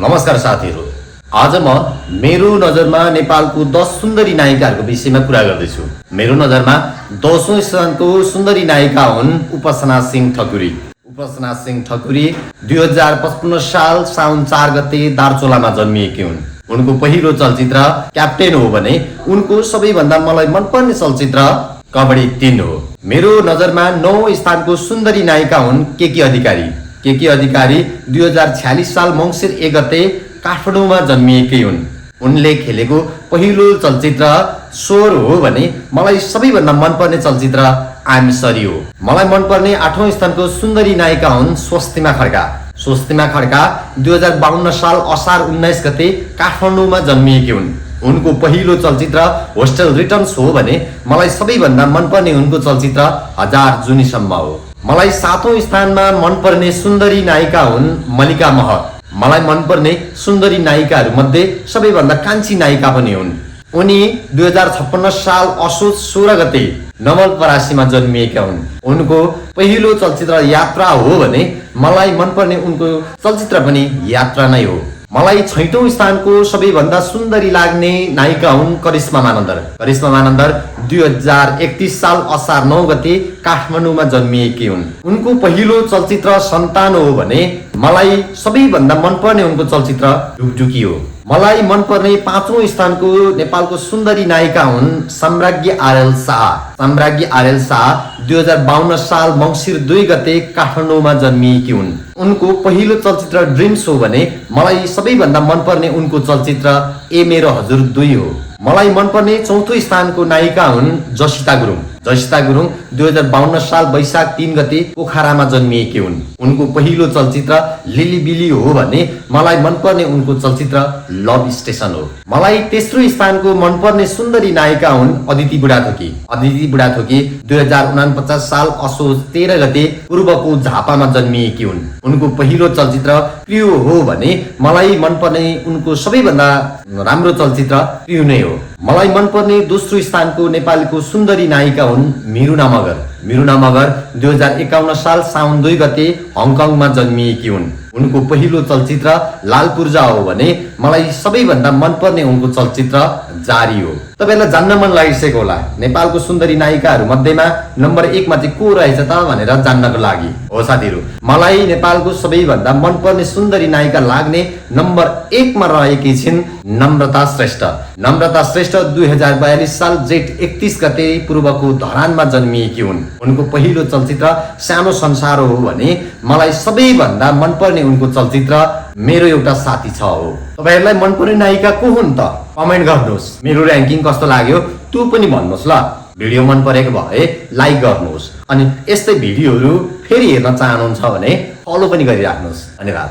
नमस्कार साथीहरू, आज म मेरो नजरमा नेपालको 10 सुन्दरी नायिकाहरूको विषयमा कुरा गर्दैछु। मेरो नजरमा 10औं स्थानको सुन्दरी नायिका हुन् उपासना सिंह ठकुरी। उपासना सिंह ठकुरी 2055 साल साउन 4 गते दार्चुलामा जन्मिएकी हुन्। उनको पहिलो चलचित्र क्याप्टेन हो भने उनको सबैभन्दा मलाई मनपर्ने चलचित्र कबड्डी 3 हो। मेरो नजरमा 9औं स्थानको सुन्दरी नायिका हुन् केकी अधिकारी। केकी अधिकारी 2046 साल मङ्सिर 1 गते काठमाडौँमा जन्मिएकी हुन्। उनले खेलेको पहिलो चलचित्र स्वर हो भने मलाई सबैभन्दा मनपर्ने चलचित्र आइएम सरी हो। मलाई मनपर्ने 8औं स्थानको सुन्दरी नायिका हुन् स्वस्तिमा खड्का। स्वस्तिमा खड्का 2052 साल असार 19 गते काठमाडौँमा जन्मिएकी हुन्। उनको पहिलो चलचित्र होस्टेल रिटर्न्स हो भने मलाई सबैभन्दा मनपर्ने उनको चलचित्र 1000 जुनीसम्म हो। मलाई 7औं स्थानमा मनपर्ने सुन्दरी नायिका हुन् मल्लिका महर। मलाई मनपर्ने सुन्दरी नायिकाहरू मध्ये सबैभन्दा कान्छी नायिका पनि हुन्। उनी 2056 साल असोज 16 गते नवलपरासीमा जन्मिएका हुन्। उनको पहिलो चलचित्र यात्रा हो भने मलाई मनपर्ने उनको चलचित्र पनि यात्रा नै हो। मलाई 6औं स्थानको सबैभन्दा सुन्दरी लाग्ने नायिका हुन् करिश्मा मानन्दर। करिश्मा मानन्दर 2031 साल असार 9 गते काठमाडौँमा जन्मिएकी हुन्। उनको पहिलो चलचित्र सन्तान हो भने मलाई सबैभन्दा मनपर्ने उनको चलचित्र ढुकढुकी हो। मलाई मनपर्ने 5औं स्थानको नेपालको सुन्दरी नायिका हुन् साम्राज्ञी आर्यल शाह। साम्राज्ञी आर्यल शाह 2052 साल मङ्सिर 2 गते काठमाडौँमा जन्मिएकी हुन्। उनको पहिलो चलचित्र ड्रिम्स हो भने मलाई सबैभन्दा मनपर्ने उनको चलचित्र ए मेरो हजुर 2 हो। मलाई मनपर्ने 4औं स्थानको नायिका हुन् जसिता गुरुङ। जसिता गुरुङ 2052 साल वैशाख 3 गते पोखरामा जन्मिएकी हुन्। उनको पहिलो चलचित्र लिली बिली हो भने मलाई मनपर्ने उनको चलचित्र लभ स्टेसन हो। मलाई तेस्रो स्थानको मनपर्ने सुन्दरी नायिका हुन् अदिति बुढाथोकी। अदिति बुढाथोकी 2049 साल असोज 13 गते पूर्वको झापामा जन्मिएकी हुन्। उनको पहिलो चलचित्र प्रियो हो भने मलाई मनपर्ने उनको सबैभन्दा राम्रो चलचित्र प्रियो नै हो। मलाई मनपर्ने दोस्रो स्थानको नेपालीको सुन्दरी नायिका हुन् मिरुना मगर। मिरुना मगर 2051 साल साउन 2 गते हङकङमा जन्मिएकी हुन्। उनको पहिलो चलचित्र लाल पूर्जा हो भने मलाई सबैभन्दा मनपर्ने उनको चलचित्र जारी हो। तपाईलाई जान्न मन लागिसक्यो होला नेपालको सुन्दरी नायिकाहरू मध्येमा नम्बर 1 मा चाहिँ को रहेछ त भनेर जान्नको लागि। हो साथीहरू, मलाई नेपालको सबैभन्दा मनपर्ने सुन्दरी नायिका लाग्ने नम्बर 1 मा रहेकी छिन् नम्रता श्रेष्ठ। नम्रता श्रेष्ठ 2042 साल जेठ 31 गते पूर्वको धरानमा जन्मिएकी हुन्। उनको पहिलो चलचित्र सानो संसार हो भने मलाई सबैभन्दा मनपर्ने उनको चलचित्र मेरो एउटा साथी छ हो। तपाईहरुलाई मनपर्ने नायिका को हुन् त कमेन्ट गर्नुहोस्। मेरो र्याङ्किङ कस्तो लाग्यो त्यो पनि भन्नुहोस् ल। भिडियो मन परेको भए लाइक गर्नुहोस् अनि यस्तै भिडियोहरू फेरि हेर्न चाहनुहुन्छ भने फलो पनि गरिराख्नुहोस्। धन्यवाद।